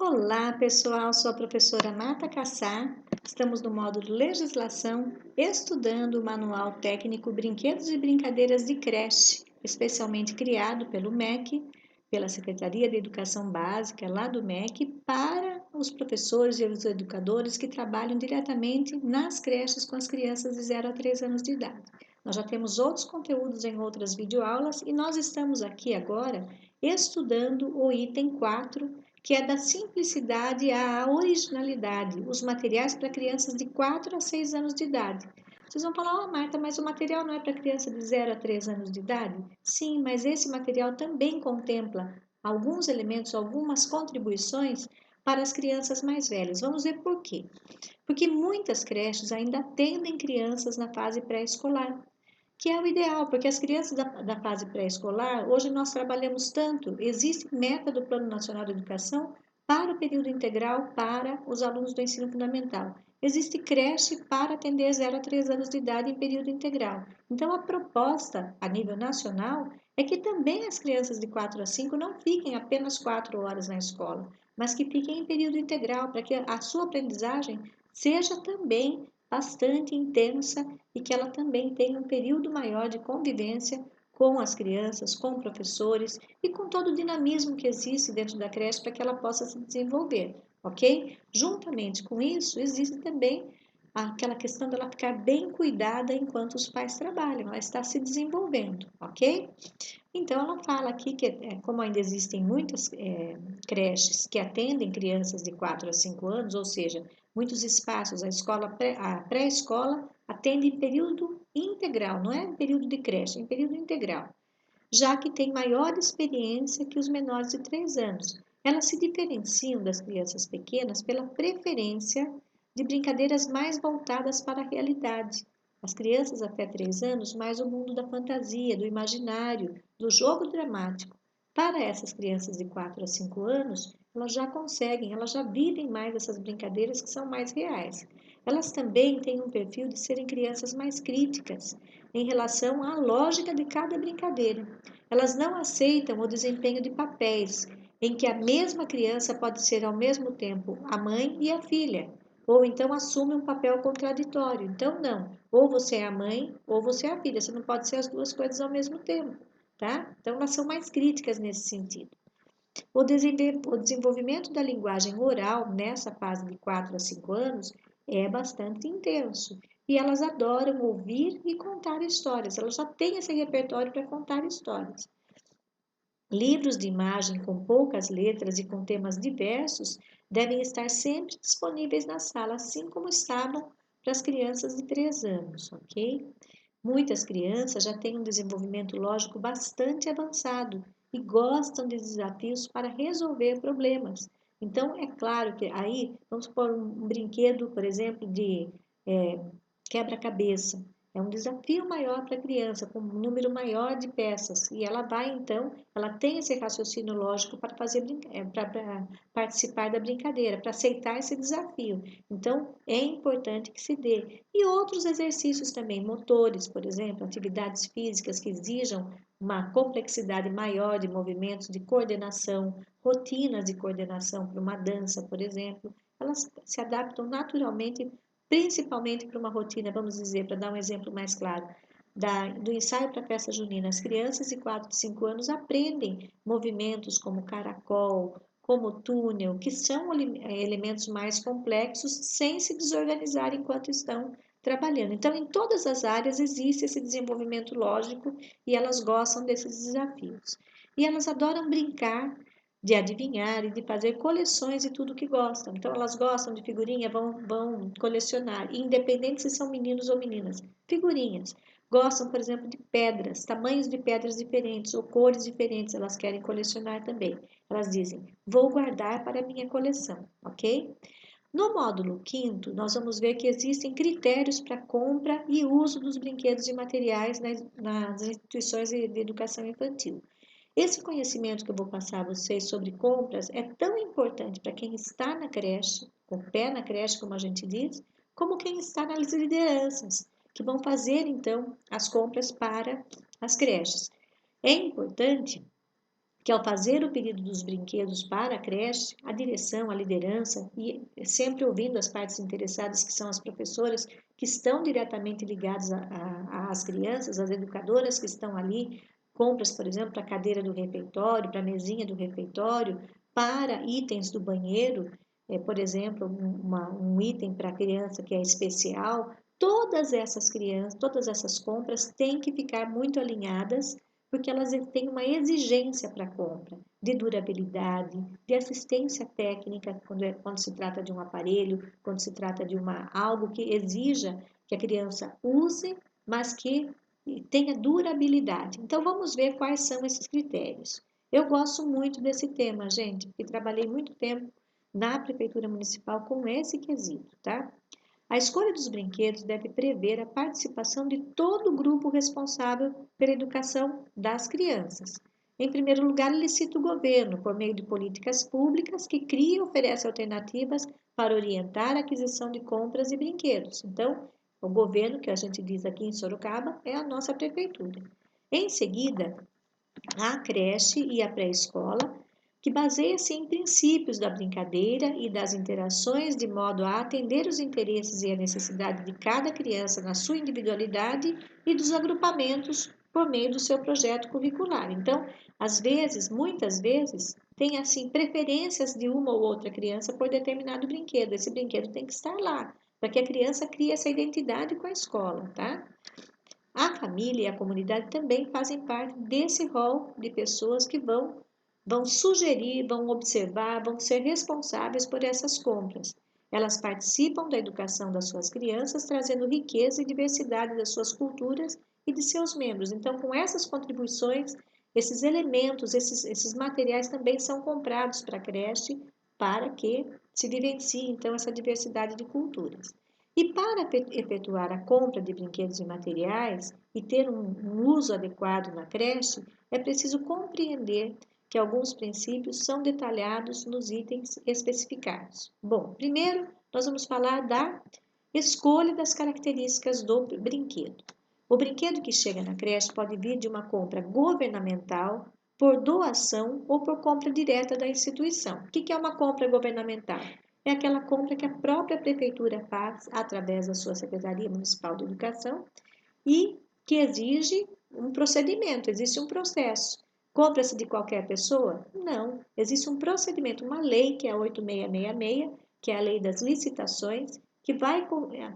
Olá, pessoal. Sou a professora Marta Cassar. Estamos no módulo Legislação, estudando o Manual Técnico Brinquedos e Brincadeiras de Creche, especialmente criado pelo MEC, pela Secretaria de Educação Básica, lá do MEC, para os professores e os educadores que trabalham diretamente nas creches com as crianças de 0 a 3 anos de idade. Nós já temos outros conteúdos em outras videoaulas e nós estamos aqui agora estudando o item 4, que é da simplicidade à originalidade, os materiais para crianças de 4 a 6 anos de idade. Vocês vão falar, Marta, mas o material não é para criança de 0 a 3 anos de idade? Sim, mas esse material também contempla alguns elementos, algumas contribuições para as crianças mais velhas. Vamos ver por quê. Porque muitas creches ainda atendem crianças na fase pré-escolar, que é o ideal, porque as crianças da fase pré-escolar, hoje nós trabalhamos tanto, existe meta do Plano Nacional de Educação para o período integral para os alunos do ensino fundamental. Existe creche para atender 0 a 3 anos de idade em período integral. Então, a proposta a nível nacional é que também as crianças de 4 a 5 não fiquem apenas 4 horas na escola, mas que fiquem em período integral, para que a sua aprendizagem seja também bastante intensa e que ela também tenha um período maior de convivência com as crianças, com professores e com todo o dinamismo que existe dentro da creche para que ela possa se desenvolver, ok? Juntamente com isso, existe também aquela questão dela ficar bem cuidada enquanto os pais trabalham, ela está se desenvolvendo, ok? Então, ela fala aqui que, como ainda existem muitas creches que atendem crianças de 4 a 5 anos, ou seja, muitos espaços, a pré-escola atende em período integral, não é em período de creche, é em período integral, já que tem maior experiência que os menores de 3 anos. Elas se diferenciam das crianças pequenas pela preferência de brincadeiras mais voltadas para a realidade. As crianças até 3 anos, mais o mundo da fantasia, do imaginário, do jogo dramático. Para essas crianças de 4 a 5 anos, elas já conseguem, elas já vivem mais essas brincadeiras que são mais reais. Elas também têm um perfil de serem crianças mais críticas em relação à lógica de cada brincadeira. Elas não aceitam o desempenho de papéis, em que a mesma criança pode ser ao mesmo tempo a mãe e a filha, ou então assume um papel contraditório. Então, não, ou você é a mãe ou você é a filha, você não pode ser as duas coisas ao mesmo tempo, tá? Então, elas são mais críticas nesse sentido. O desenvolvimento da linguagem oral nessa fase de 4 a 5 anos é bastante intenso. E elas adoram ouvir e contar histórias. Elas já têm esse repertório para contar histórias. Livros de imagem com poucas letras e com temas diversos devem estar sempre disponíveis na sala, assim como estavam para as crianças de 3 anos, ok? Muitas crianças já têm um desenvolvimento lógico bastante avançado e gostam de desafios para resolver problemas. Então, é claro que aí, vamos supor um brinquedo, por exemplo, de quebra-cabeça. É um desafio maior para a criança, com um número maior de peças. E ela vai, então, ela tem esse raciocínio lógico para para participar da brincadeira, para aceitar esse desafio. Então, é importante que se dê. E outros exercícios também, motores, por exemplo, atividades físicas que exijam uma complexidade maior de movimentos de coordenação, rotinas de coordenação para uma dança, por exemplo, elas se adaptam naturalmente principalmente para uma rotina, vamos dizer, para dar um exemplo mais claro, do ensaio para a festa junina. As crianças de 4 e 5 anos aprendem movimentos como caracol, como túnel, que são elementos mais complexos, sem se desorganizar enquanto estão trabalhando. Então, em todas as áreas existe esse desenvolvimento lógico e elas gostam desses desafios. E elas adoram brincar de adivinhar e de fazer coleções de tudo que gostam. Então, elas gostam de figurinha, vão colecionar, independente se são meninos ou meninas. Figurinhas. Gostam, por exemplo, de pedras, tamanhos de pedras diferentes ou cores diferentes, elas querem colecionar também. Elas dizem, vou guardar para a minha coleção, ok? No módulo 5º, nós vamos ver que existem critérios para compra e uso dos brinquedos e materiais nas instituições de educação infantil. Esse conhecimento que eu vou passar a vocês sobre compras é tão importante para quem está na creche, com o pé na creche, como a gente diz, como quem está nas lideranças, que vão fazer então as compras para as creches. É importante que ao fazer o pedido dos brinquedos para a creche, a direção, a liderança, e sempre ouvindo as partes interessadas, que são as professoras, que estão diretamente ligadas às crianças, as educadoras que estão ali, compras, por exemplo, para a cadeira do refeitório, para a mesinha do refeitório, para itens do banheiro, por exemplo, um item para a criança que é especial, todas essas crianças, todas essas compras têm que ficar muito alinhadas porque elas têm uma exigência para a compra de durabilidade, de assistência técnica quando se trata de um aparelho, quando se trata de algo que exija que a criança use, mas que tenha durabilidade. Então vamos ver quais são esses critérios. Eu gosto muito desse tema, gente, porque trabalhei muito tempo na Prefeitura Municipal com esse quesito, tá? A escolha dos brinquedos deve prever a participação de todo o grupo responsável pela educação das crianças. Em primeiro lugar, ele cita o governo, por meio de políticas públicas que cria e oferece alternativas para orientar a aquisição de compras e brinquedos. Então, o governo, que a gente diz aqui em Sorocaba, é a nossa prefeitura. Em seguida, a creche e a pré-escola, que baseia-se em princípios da brincadeira e das interações de modo a atender os interesses e a necessidade de cada criança na sua individualidade e dos agrupamentos por meio do seu projeto curricular. Então, às vezes, muitas vezes, tem assim preferências de uma ou outra criança por determinado brinquedo. Esse brinquedo tem que estar lá, para que a criança crie essa identidade com a escola, tá? A família e a comunidade também fazem parte desse rol de pessoas que vão sugerir, vão observar, vão ser responsáveis por essas compras. Elas participam da educação das suas crianças, trazendo riqueza e diversidade das suas culturas e de seus membros. Então, com essas contribuições, esses elementos, esses materiais também são comprados para a creche para que se vivencie, então, essa diversidade de culturas. E para efetuar a compra de brinquedos e materiais e ter um uso adequado na creche, é preciso compreender que alguns princípios são detalhados nos itens especificados. Bom, primeiro nós vamos falar da escolha das características do brinquedo. O brinquedo que chega na creche pode vir de uma compra governamental, por doação ou por compra direta da instituição. O que é uma compra governamental? É aquela compra que a própria prefeitura faz através da sua Secretaria Municipal de Educação e que exige um procedimento, existe um processo. Compra-se de qualquer pessoa? Não. Existe um procedimento, uma lei que é a 8666, que é a lei das licitações, que vai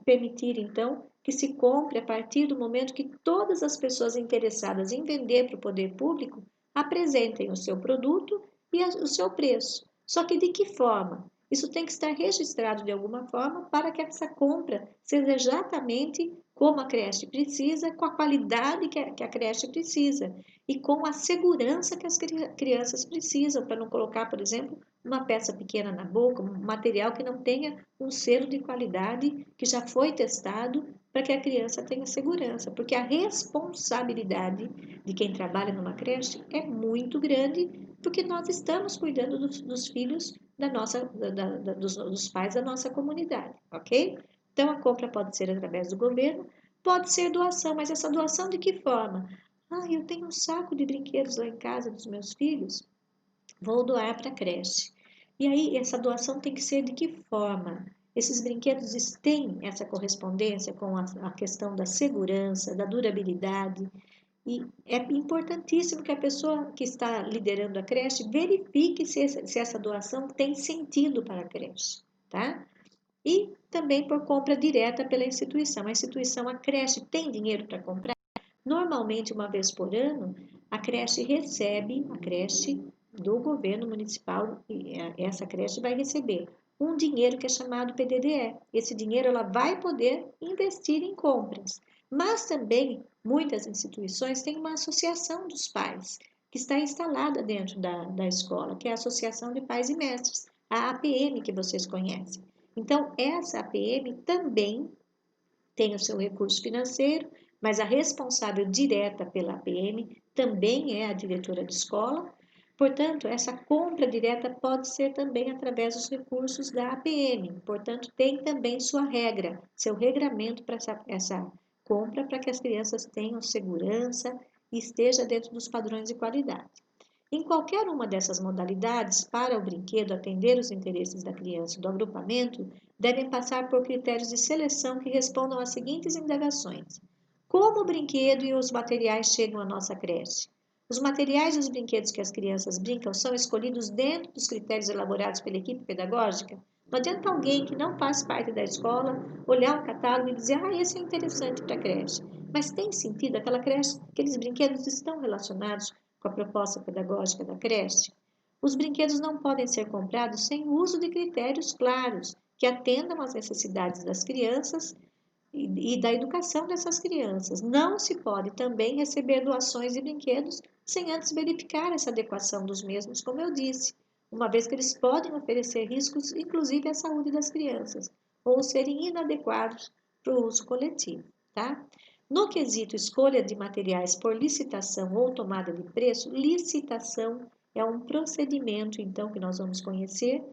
permitir, então, que se compre a partir do momento que todas as pessoas interessadas em vender para o poder público apresentem o seu produto e o seu preço. Só que de que forma? Isso tem que estar registrado de alguma forma para que essa compra seja exatamente como a creche precisa, com a qualidade que a creche precisa e com a segurança que as crianças precisam, para não colocar, por exemplo, uma peça pequena na boca, um material que não tenha um selo de qualidade que já foi testado para que a criança tenha segurança, porque a responsabilidade de quem trabalha numa creche é muito grande, porque nós estamos cuidando dos filhos dos pais da nossa comunidade, ok? Então, a compra pode ser através do governo, pode ser doação, mas essa doação de que forma? Ah, eu tenho um saco de brinquedos lá em casa dos meus filhos, vou doar para a creche. E aí, essa doação tem que ser de que forma? Esses brinquedos têm essa correspondência com a questão da segurança, da durabilidade, e é importantíssimo que a pessoa que está liderando a creche verifique se essa doação tem sentido para a creche, tá? E também por compra direta pela instituição. A instituição, a creche, tem dinheiro para comprar? Normalmente, uma vez por ano, a creche recebe, a creche do governo municipal, e essa creche vai receber um dinheiro que é chamado PDDE. Esse dinheiro ela vai poder investir em compras. Mas também, muitas instituições têm uma associação dos pais, que está instalada dentro da escola, que é a Associação de Pais e Mestres, a APM, que vocês conhecem. Então, essa APM também tem o seu recurso financeiro, mas a responsável direta pela APM também é a diretora de escola. Portanto, essa compra direta pode ser também através dos recursos da APM. Portanto, tem também sua regra, seu regramento para essa compra, para que as crianças tenham segurança e esteja dentro dos padrões de qualidade. Em qualquer uma dessas modalidades, para o brinquedo atender os interesses da criança e do agrupamento, devem passar por critérios de seleção que respondam às seguintes indagações: como o brinquedo e os materiais chegam à nossa creche? Os materiais e os brinquedos que as crianças brincam são escolhidos dentro dos critérios elaborados pela equipe pedagógica? Não adianta alguém que não faz parte da escola olhar o catálogo e dizer: esse é interessante para a creche. Mas tem sentido aquela creche, aqueles brinquedos estão relacionados com a proposta pedagógica da creche? Os brinquedos não podem ser comprados sem o uso de critérios claros que atendam às necessidades das crianças e da educação dessas crianças. Não se pode também receber doações de brinquedos sem antes verificar essa adequação dos mesmos, como eu disse, uma vez que eles podem oferecer riscos, inclusive à saúde das crianças, ou serem inadequados para o uso coletivo, tá? No quesito escolha de materiais por licitação ou tomada de preço, licitação é um procedimento, então, que nós vamos conhecer,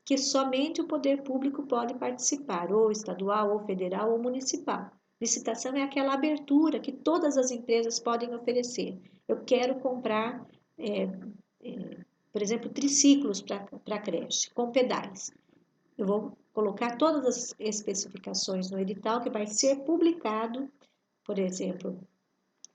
que somente o poder público pode participar, ou estadual, ou federal, ou municipal. Licitação é aquela abertura que todas as empresas podem oferecer. Eu quero comprar, é, por exemplo, triciclos para a creche, com pedais. Eu vou colocar todas as especificações no edital que vai ser publicado, por exemplo,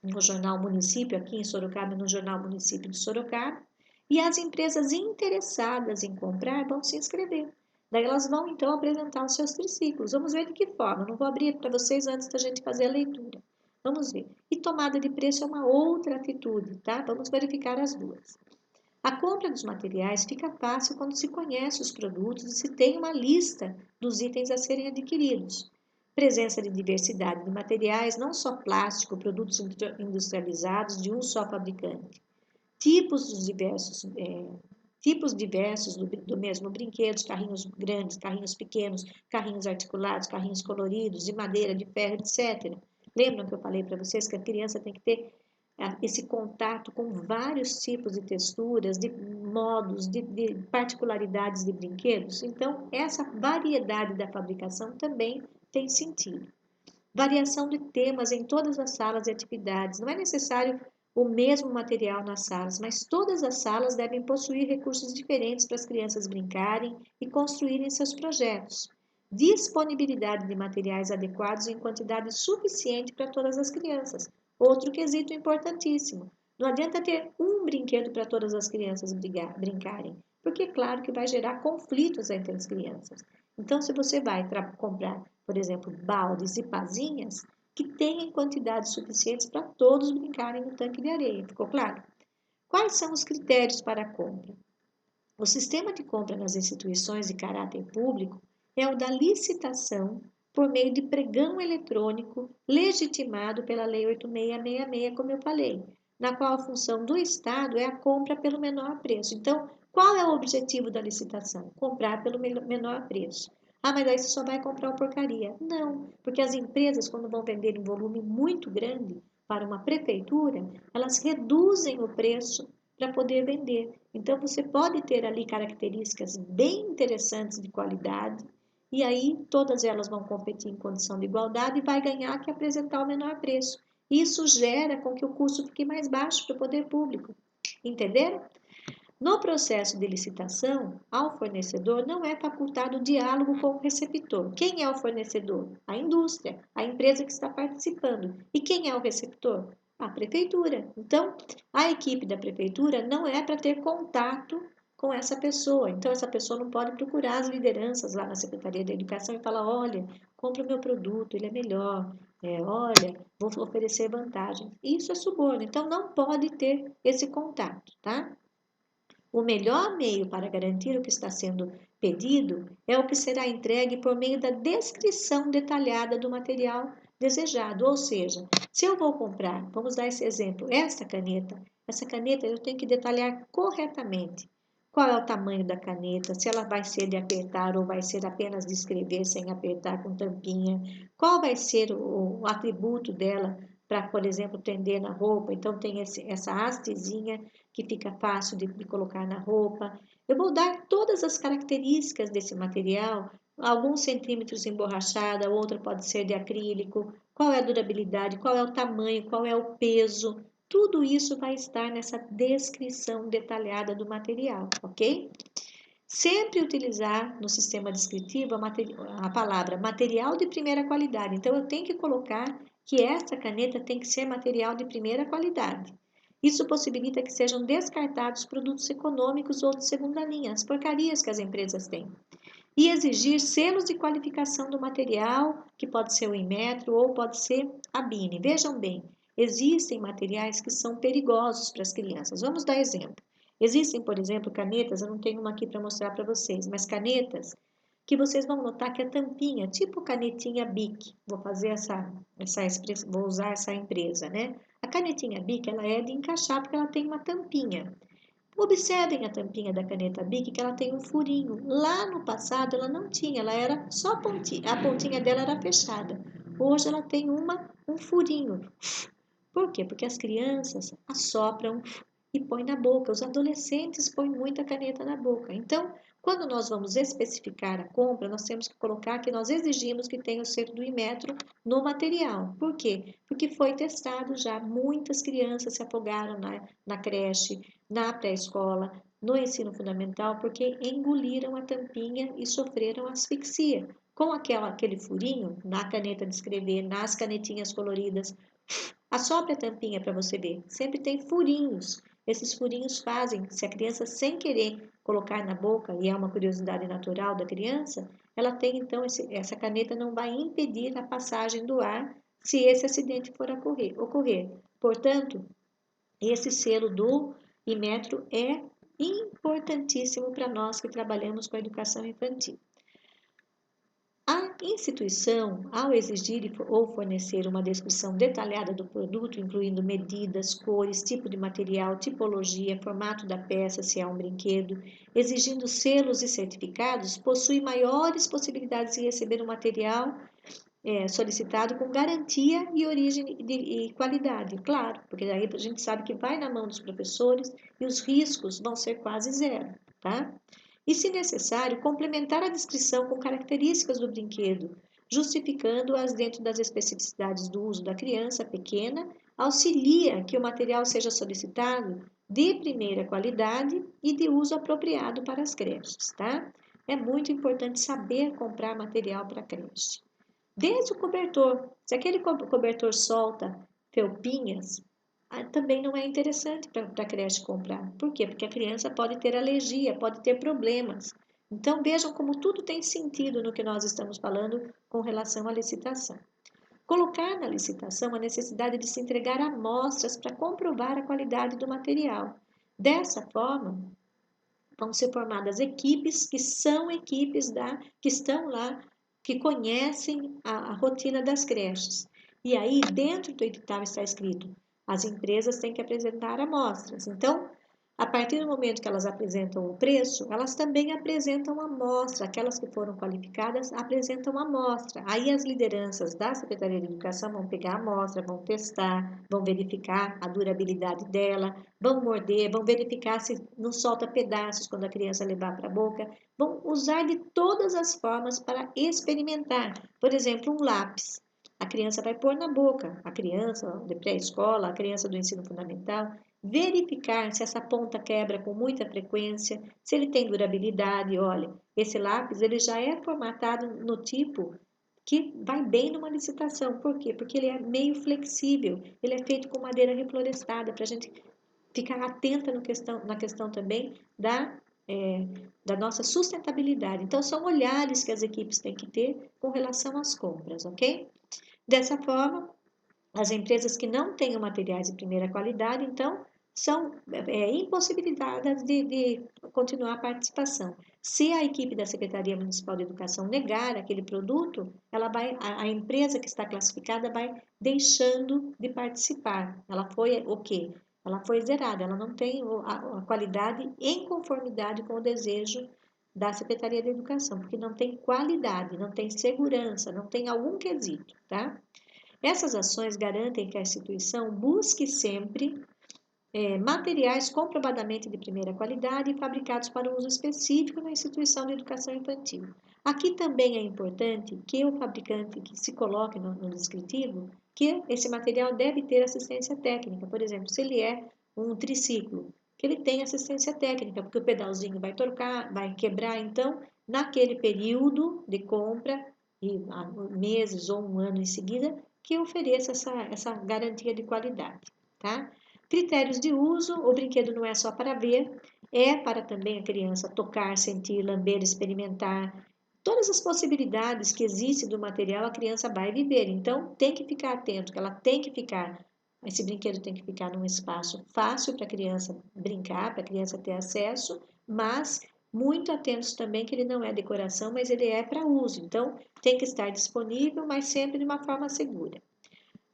no Jornal Município, aqui em Sorocaba, no Jornal Município de Sorocaba, e as empresas interessadas em comprar vão se inscrever. Daí elas vão então apresentar os seus triciclos. Vamos ver de que forma. Não vou abrir para vocês antes da gente fazer a leitura. Vamos ver. E tomada de preço é uma outra atitude, tá? Vamos verificar as duas. A compra dos materiais fica fácil quando se conhece os produtos e se tem uma lista dos itens a serem adquiridos. Presença de diversidade de materiais, não só plástico, produtos industrializados de um só fabricante. Tipos diversos, tipos diversos do mesmo brinquedos, carrinhos grandes, carrinhos pequenos, carrinhos articulados, carrinhos coloridos, de madeira, de ferro, etc. Lembram que eu falei para vocês que a criança tem que ter esse contato com vários tipos de texturas, de modos, de particularidades de brinquedos? Então, essa variedade da fabricação também tem sentido. Variação de temas em todas as salas e atividades. Não é necessário o mesmo material nas salas, mas todas as salas devem possuir recursos diferentes para as crianças brincarem e construírem seus projetos. Disponibilidade de materiais adequados em quantidade suficiente para todas as crianças. Outro quesito importantíssimo. Não adianta ter um brinquedo para todas as crianças brincarem, porque é claro que vai gerar conflitos entre as crianças. Então, se você vai comprar, por exemplo, baldes e pazinhas, que tenham quantidades suficientes para todos brincarem no tanque de areia, ficou claro? Quais são os critérios para a compra? O sistema de compra nas instituições de caráter público é o da licitação por meio de pregão eletrônico legitimado pela Lei 8666, como eu falei, na qual a função do Estado é a compra pelo menor preço. Então, qual é o objetivo da licitação? Comprar pelo menor preço. Mas aí você só vai comprar uma porcaria. Não, porque as empresas, quando vão vender em volume muito grande para uma prefeitura, elas reduzem o preço para poder vender. Então, você pode ter ali características bem interessantes de qualidade, e aí todas elas vão competir em condição de igualdade e vai ganhar que apresentar o menor preço. Isso gera com que o custo fique mais baixo para o poder público. Entenderam? No processo de licitação, ao fornecedor não é facultado o diálogo com o receptor. Quem é o fornecedor? A indústria, a empresa que está participando. E quem é o receptor? A prefeitura. Então, a equipe da prefeitura não é para ter contato com essa pessoa. Então, essa pessoa não pode procurar as lideranças lá na Secretaria da Educação e falar: olha, compra o meu produto, ele é melhor. Olha, vou oferecer vantagem. Isso é suborno. Então, não pode ter esse contato, tá? O melhor meio para garantir o que está sendo pedido é o que será entregue por meio da descrição detalhada do material desejado. Ou seja, se eu vou comprar, vamos dar esse exemplo, essa caneta eu tenho que detalhar corretamente. Qual é o tamanho da caneta, se ela vai ser de apertar ou vai ser apenas de escrever sem apertar com tampinha, qual vai ser o atributo dela para, por exemplo, prender na roupa. Então, tem essa hastezinha que fica fácil de colocar na roupa. Eu vou dar todas as características desse material, alguns centímetros emborrachada, outra pode ser de acrílico, qual é a durabilidade, qual é o tamanho, qual é o peso, Tudo isso vai estar nessa descrição detalhada do material, ok? Sempre utilizar no sistema descritivo a palavra material de primeira qualidade. Então, eu tenho que colocar que essa caneta tem que ser material de primeira qualidade. Isso possibilita que sejam descartados produtos econômicos ou de segunda linha, as porcarias que as empresas têm. E exigir selos de qualificação do material, que pode ser o Inmetro ou pode ser a BINE. Vejam bem, existem materiais que são perigosos para as crianças. Vamos dar exemplo. Existem, por exemplo, canetas, eu não tenho uma aqui para mostrar para vocês, mas canetas que vocês vão notar que a tampinha, tipo canetinha Bic, vou usar essa empresa, né? A canetinha Bic, ela é de encaixar porque ela tem uma tampinha. Observem a tampinha da caneta Bic, que ela tem um furinho. Lá no passado ela não tinha, ela era só a pontinha dela era fechada. Hoje ela tem um furinho. Por quê? Porque as crianças assopram e põem na boca. Os adolescentes põem muita caneta na boca. Então, quando nós vamos especificar a compra, nós temos que colocar que nós exigimos que tenha o selo do Inmetro no material. Por quê? Porque foi testado já. Muitas crianças se afogaram na creche, na pré-escola, no ensino fundamental, porque engoliram a tampinha e sofreram asfixia. Com aquele furinho na caneta de escrever, nas canetinhas coloridas, assopre a tampinha para você ver. Sempre tem furinhos. Esses furinhos fazem, se a criança sem querer colocar na boca, e é uma curiosidade natural da criança, ela tem então, essa caneta não vai impedir a passagem do ar se esse acidente for ocorrer. Portanto, esse selo do Inmetro é importantíssimo para nós que trabalhamos com a educação infantil. A instituição, ao exigir ou fornecer uma descrição detalhada do produto, incluindo medidas, cores, tipo de material, tipologia, formato da peça, se é um brinquedo, exigindo selos e certificados, possui maiores possibilidades de receber um material solicitado com garantia e origem e qualidade, claro, porque daí a gente sabe que vai na mão dos professores e os riscos vão ser quase zero, tá? E, se necessário, complementar a descrição com características do brinquedo, justificando-as dentro das especificidades do uso da criança pequena, auxilia que o material seja solicitado de primeira qualidade e de uso apropriado para as creches, tá? É muito importante saber comprar material para a creche. Desde o cobertor, se aquele cobertor solta felpinhas, também não é interessante para a creche comprar. Por quê? Porque a criança pode ter alergia, pode ter problemas. Então vejam como tudo tem sentido no que nós estamos falando com relação à licitação. Colocar na licitação a necessidade de se entregar amostras para comprovar a qualidade do material. Dessa forma, vão ser formadas equipes que são equipes que estão lá, que conhecem a rotina das creches. E aí, dentro do edital está escrito, as empresas têm que apresentar amostras. Então, a partir do momento que elas apresentam o preço, elas também apresentam a amostra. Aquelas que foram qualificadas apresentam a amostra. Aí as lideranças da Secretaria de Educação vão pegar a amostra, vão testar, vão verificar a durabilidade dela, vão morder, vão verificar se não solta pedaços quando a criança levar para a boca. Vão usar de todas as formas para experimentar. Por exemplo, um lápis. A criança vai pôr na boca, a criança de pré-escola, a criança do ensino fundamental, verificar se essa ponta quebra com muita frequência, se ele tem durabilidade. Olha, esse lápis ele já é formatado no tipo que vai bem numa licitação. Por quê? Porque ele é meio flexível, ele é feito com madeira reflorestada, para a gente ficar atenta na questão também da nossa sustentabilidade. Então, são olhares que as equipes têm que ter com relação às compras, ok? Dessa forma, as empresas que não tenham materiais de primeira qualidade, então, são impossibilitadas de continuar a participação. Se a equipe da Secretaria Municipal de Educação negar aquele produto, a empresa que está classificada vai deixando de participar. Ela foi o quê? Ela foi zerada, ela não tem a qualidade em conformidade com o desejo da Secretaria de Educação, porque não tem qualidade, não tem segurança, não tem algum quesito, tá? Essas ações garantem que a instituição busque sempre materiais comprovadamente de primeira qualidade e fabricados para uso específico na instituição de educação infantil. Aqui também é importante que o fabricante que se coloque no descritivo que esse material deve ter assistência técnica. Por exemplo, se ele é um triciclo, que ele tem assistência técnica, porque o pedalzinho vai trocar, vai quebrar, então, naquele período de compra, e meses ou um ano em seguida, que ofereça essa garantia de qualidade, tá? Critérios de uso: o brinquedo não é só para ver, é para também a criança tocar, sentir, lamber, experimentar. Todas as possibilidades que existem do material, a criança vai viver. Então, tem que ficar atento, que ela tem que ficar, esse brinquedo tem que ficar num espaço fácil para a criança brincar, para a criança ter acesso, mas muito atentos também que ele não é decoração, mas ele é para uso. Então, tem que estar disponível, mas sempre de uma forma segura.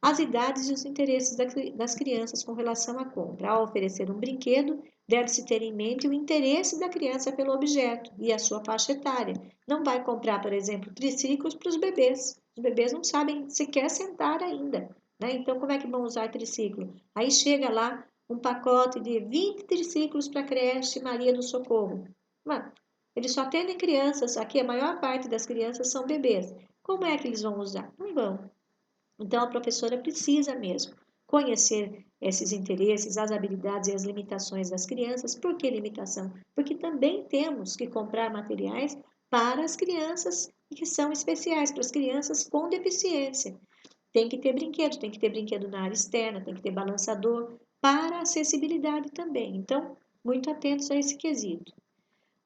As idades e os interesses das crianças com relação à compra. Ao oferecer um brinquedo, deve-se ter em mente o interesse da criança pelo objeto e a sua faixa etária. Não vai comprar, por exemplo, triciclos para os bebês. Os bebês não sabem sequer sentar ainda, né? Então, como é que vão usar triciclo? Aí chega lá um pacote de 20 triciclos para a creche Maria do Socorro. Mano, eles só atendem crianças, aqui a maior parte das crianças são bebês. Como é que eles vão usar? Não vão. Então, a professora precisa mesmo conhecer esses interesses, as habilidades e as limitações das crianças. Por que limitação? Porque também temos que comprar materiais para as crianças que são especiais, para as crianças com deficiência. Tem que ter brinquedo na área externa, tem que ter balançador para acessibilidade também. Então, muito atentos a esse quesito.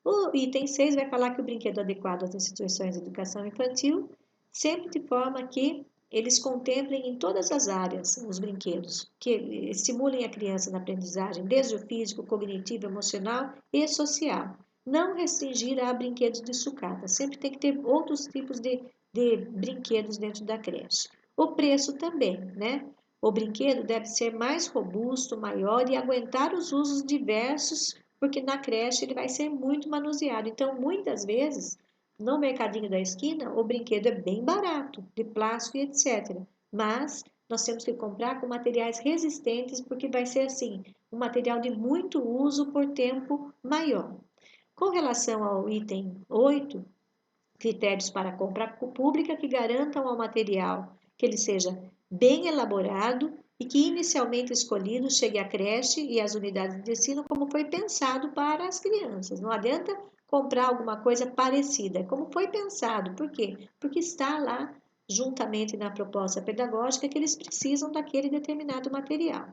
O item 6 vai falar que o brinquedo adequado às instituições de educação infantil, sempre de forma que eles contemplem em todas as áreas os brinquedos, que estimulem a criança na aprendizagem, desde o físico, cognitivo, emocional e social. Não restringir a brinquedos de sucata, sempre tem que ter outros tipos de brinquedos dentro da creche. O preço também, né? O brinquedo deve ser mais robusto, maior e aguentar os usos diversos, porque na creche ele vai ser muito manuseado. Então, muitas vezes, no mercadinho da esquina, o brinquedo é bem barato, de plástico e etc. Mas nós temos que comprar com materiais resistentes, porque vai ser assim, um material de muito uso por tempo maior. Com relação ao item 8, critérios para a compra pública que garantam ao material que ele seja bem elaborado e que inicialmente escolhido chegue à creche e às unidades de ensino como foi pensado para as crianças. Não adianta comprar alguma coisa parecida, como foi pensado. Por quê? Porque está lá juntamente na proposta pedagógica que eles precisam daquele determinado material.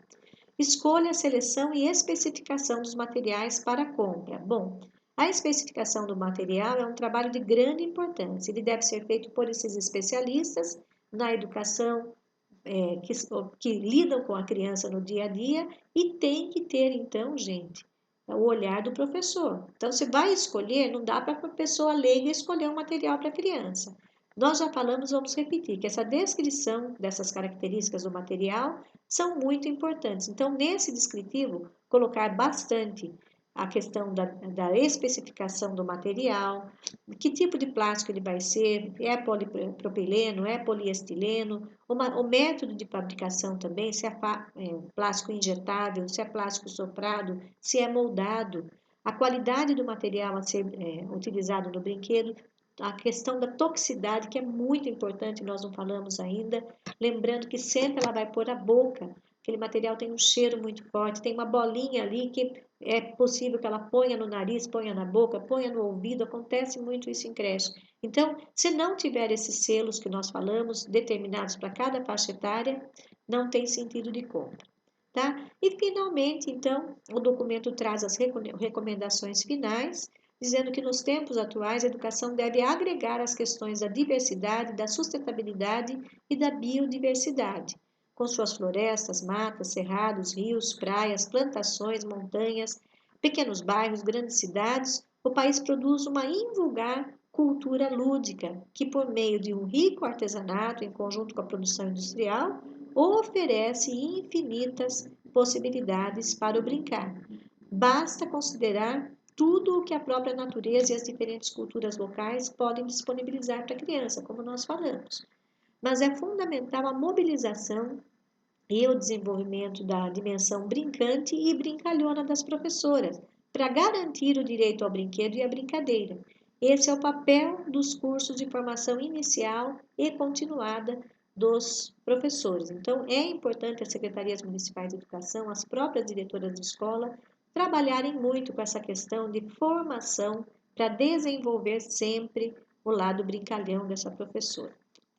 Escolha, seleção e especificação dos materiais para a compra. Bom, a especificação do material é um trabalho de grande importância. Ele deve ser feito por esses especialistas na educação, que lidam com a criança no dia a dia e tem que ter, então, gente, o olhar do professor. Então, você vai escolher, não dá para a pessoa leiga escolher um material para a criança. Nós já falamos, vamos repetir, que essa descrição dessas características do material são muito importantes. Então, nesse descritivo, colocar bastante a questão da especificação do material, que tipo de plástico ele vai ser, é polipropileno, é poliestileno, o método de fabricação também, se é plástico injetável, se é plástico soprado, se é moldado, a qualidade do material a ser utilizado no brinquedo, a questão da toxicidade, que é muito importante, nós não falamos ainda, lembrando que sempre ela vai pôr a boca, aquele material tem um cheiro muito forte, tem uma bolinha ali que é possível que ela ponha no nariz, ponha na boca, ponha no ouvido, acontece muito isso em creche. Então, se não tiver esses selos que nós falamos, determinados para cada faixa etária, não tem sentido de compra. Tá? E, finalmente, então, o documento traz as recomendações finais, dizendo que nos tempos atuais a educação deve agregar as questões da diversidade, da sustentabilidade e da biodiversidade, com suas florestas, matas, cerrados, rios, praias, plantações, montanhas, pequenos bairros, grandes cidades. O país produz uma invulgar cultura lúdica, que por meio de um rico artesanato em conjunto com a produção industrial, oferece infinitas possibilidades para o brincar. Basta considerar tudo o que a própria natureza e as diferentes culturas locais podem disponibilizar para a criança, como nós falamos. Mas é fundamental a mobilização e o desenvolvimento da dimensão brincante e brincalhona das professoras, para garantir o direito ao brinquedo e à brincadeira. Esse é o papel dos cursos de formação inicial e continuada dos professores. Então, é importante as secretarias municipais de educação, as próprias diretoras de escola, trabalharem muito com essa questão de formação para desenvolver sempre o lado brincalhão dessa professora.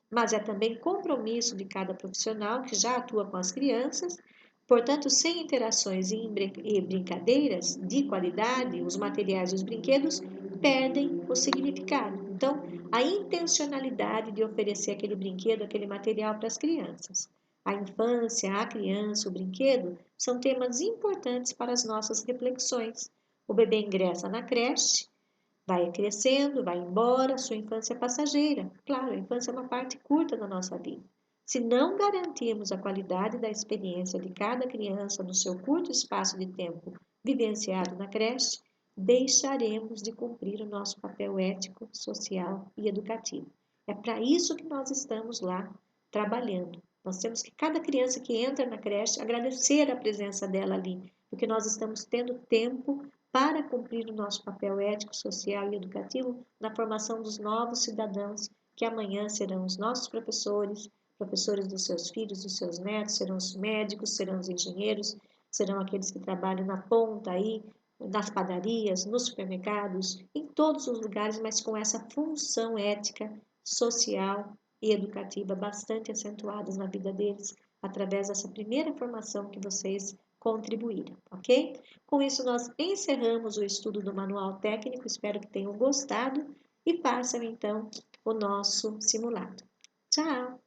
Mas é também compromisso de cada profissional que já atua com as crianças, portanto, sem interações e brincadeiras de qualidade, os materiais e os brinquedos perdem o significado. Então, a intencionalidade de oferecer aquele brinquedo, aquele material para as crianças. A infância, a criança, o brinquedo são temas importantes para as nossas reflexões. O bebê ingressa na creche, vai crescendo, vai embora, sua infância é passageira. Claro, a infância é uma parte curta da nossa vida. Se não garantirmos a qualidade da experiência de cada criança no seu curto espaço de tempo vivenciado na creche, deixaremos de cumprir o nosso papel ético, social e educativo. É para isso que nós estamos lá trabalhando. Nós temos que, cada criança que entra na creche, agradecer a presença dela ali, porque nós estamos tendo tempo para cumprir o nosso papel ético, social e educativo na formação dos novos cidadãos que amanhã serão os nossos professores, professores dos seus filhos, dos seus netos, serão os médicos, serão os engenheiros, serão aqueles que trabalham na ponta aí, nas padarias, nos supermercados, em todos os lugares, mas com essa função ética, social e educativa bastante acentuadas na vida deles, através dessa primeira formação que vocês contribuíram, ok? Com isso, nós encerramos o estudo do manual técnico, espero que tenham gostado e façam então o nosso simulado. Tchau!